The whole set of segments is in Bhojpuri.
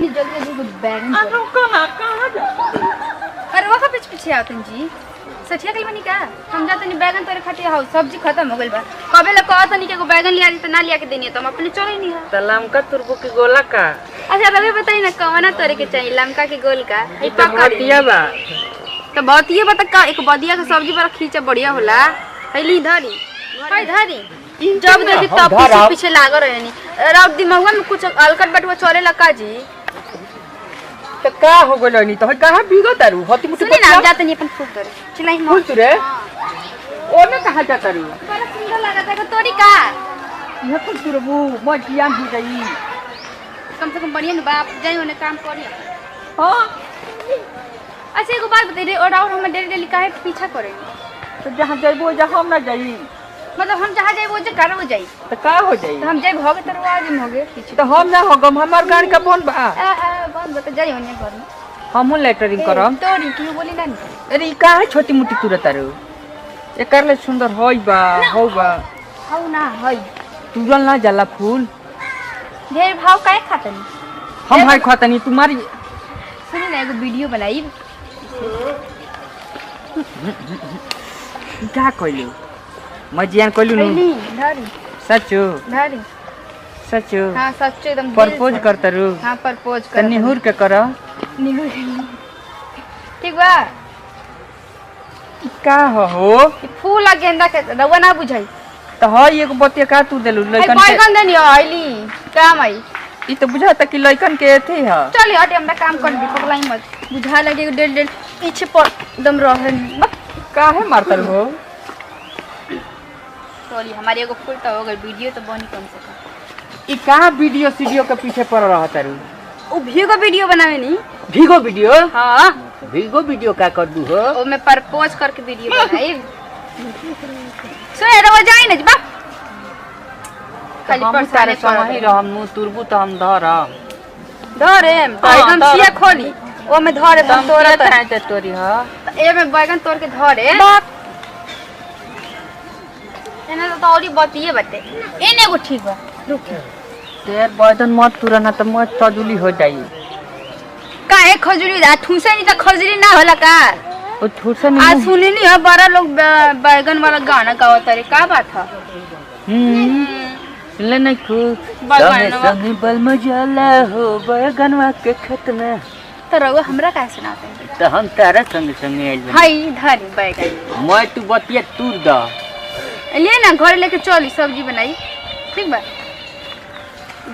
तनी जल्दी जल्दी बैगन कहाँ जा अरे वो पीछे आवतन जी सठिया कल बनी का हम जा तनी बैगन तोरे खातिर हाउ सब्जी खत्म हो गइल बा कबे ले कहत तनी के को बैगन लिया त ना लिया के देनी तो हम अपने चले नहीं है तलाम का तुरबो के गोला का अच्छा रवि बताई ना कवना तोरे के चाहिए लमका के गोल का ई पका दिया बा तो बहुत ये बता का एक बदिया के सब्जी पर खींचा बढ़िया होला पहली धरी भाई धरी जब देखी तब पीछे पीछे लाग रहे नहीं रात दिमाग में कुछ अलकट बटवा चोरे लका जी तो का हो गइल नी तो कहां भीगो तारू हती मुठी सुनी ना जात नहीं अपन फूल तोरे चिल्लाई मत फूल तोरे ओने कहां जा तारू बड़ा सुंदर लगता है तोरी का ये फूल तुरबू मजियान हो जाई कम से कम बढ़िया न बाप जाई ओने काम करी हां अच्छा एगो बात बता रे और हम डेली डेली काहे पीछा करे तो जहां जाइबो जहां हम ना जाई मतलब हम जहां जाइबो जे करबो जाई तो का हो जाई तो हम जाई भोगे तरवा आज होगे पीछे तो हम ना होगम हमर गाड़ी का फोन बा बंद बता जाई ओने घर में हम लेटरिंग करम तोरी की बोली ना अरे ई का है छोटी मोटी तुरत तारू एकर ले सुंदर होई बा हो बा हाउ ना हई तुरल ना जाला फूल ढेर भाव काहे खातनी हम हाय खतनी तुम्हारी सुनी ना एगो वीडियो बनाई क्या कइलू मजियान कइलू नु धरी सचो धरी सचो हां सच्चे एकदम प्रपोज करतरू हां प्रपोज कर निहुर के कर निहुर ठीक बा का हो ई फूल आ गेंदा के रउआ ना बुझाई तो हई एगो बतिया का तू देलू लइकन के बैगन देनी आइली काम आई ई तो बुझाता कि लइकन के एथे ह चल हट हमरा काम कर दी पगलाई मत बुझा लगे डेल डेल पीछे पर एकदम रहे काहे मारतल हो सॉरी हमारी एगो फूल तो हो गई वीडियो तो बनी कम से कम ई का वीडियो सीडियो के पीछे पड़ रहत रू ओ भीगो वीडियो बनावे नी भीगो वीडियो हां भीगो वीडियो का कर दू हो ओ मैं प्रपोज करके वीडियो बनाई सो रे जाई ना बा खाली हम पर सारे समय रहम नु तुरबू तो हम धरम धरेम तो एकदम धर। सिया खोली ओ में धरे तुम तोरा तोरा त तोरी ह ए में बैगन तोड़ के धरे एना तो औरी बतिए बते एने एगो ठीक बा रुक तेर बैगन मत तुरना त मत सजुली हो जाई काहे खजूरी दा ठूसे नहीं तो खजूरी ना होला का ओ ठुसा आज नहीं सुनी नहीं है बड़ा लोग बैगन वाला गाना गावत रे का बात है ले नहीं खुद बैगन संगे बल मजला हो बैगनवा के खेत में तो रउआ हमरा काहे सुनाते हैं तो हम तारा संग संगे आइल बनी। हाय धरी बैगन मैं तू बतिया तूर द ले ना घर लेके चली सब्जी बनाई ठीक बा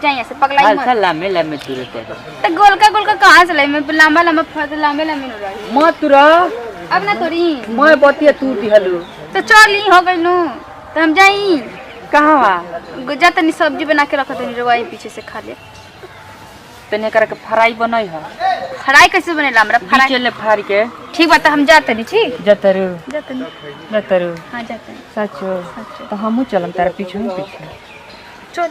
जाइए से पगलाई मत लामे लामे तुरते तो गोलका कहां से लाई मैं लंबा लंबा फट लांबे लांबे न रही मत तुरा अब ना तोरी मैं बतिया तूर दिहलू तो चली हो गई नु तो हम जाई कहां वा जा तनी सब्जी बना के रख तनी रवाई पीछे से खा ले तने कर के फ्राई बनई ह फ्राई कैसे बनेला हमरा फ्राई चले फाड़ के ठीक बा तो हम जा तनी ठीक जतरू जा तनी जतरू हां जा तनी सचो तो हमहू चलम तारा पीछे ही पीछे चल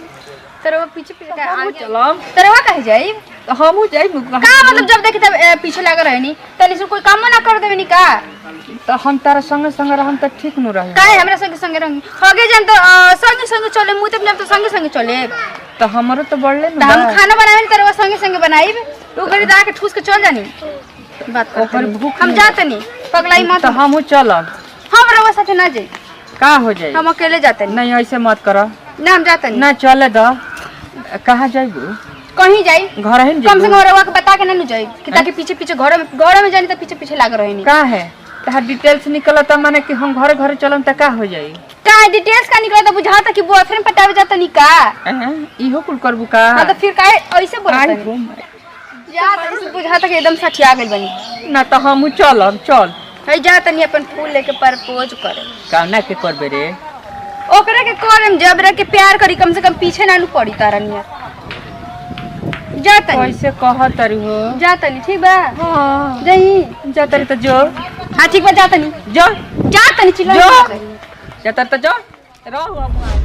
तेरे पीछे पीछे आगे चलम तेरे कहे जाई तो हमहू जाई का मतलब जब देखी तब पीछे लगा रहे नी तनी से कोई काम ना कर देवे नी का तो हम तारा संग संग रहम त ठीक नु रही काहे हमरा संगे संगे रंग आगे जान तो संगे संगे चले मुंह तब तो संगे संगे चले तो हमरो तो बढ़ले तो हम खाना बनावे नी तेरे संगे संगे बनाई तू गरी दा के ठूस के चल जानी बात कर ओकर भूख हम जाते नी पगलाई मत तो हमहू चलम हम रवा साथे ना जाई का हो जाई हम अकेले जाते नी नहीं ऐसे मत कर ना हम जाते नी ना चले द कहां जाइबू कहीं जाई घर है कम से कम रवा के बता के ना नु जाई कि ताकि पीछे पीछे घर में जानी तो पीछे पीछे लाग रहे नी का है तहार डिटेल्स निकलत माने कि हम घर घर चलम त का हो जाई का डिटेल्स का निकला तो बुझाता कि बॉयफ्रेंड पटावे जाता नी का इहो कुल करबू का हां तो फिर काहे ऐसे बोलत यार ऐसे बुझाता कि एकदम सठिया गेल बनी ना तो हमहू चलम चल है जा तनी अपन फूल लेके प्रपोज करे कामना के करबे रे ओकरा के करम जबरा के प्यार करी कम से कम पीछे ना नु पड़ी तारा नियर जा तनी कैसे कह तरी हो जा तनी ठीक बा हां जही जा तरी तो जो हां ठीक बा जा तनी जो जा तनी चिल्ला जो जा तरी तो जो रहो अब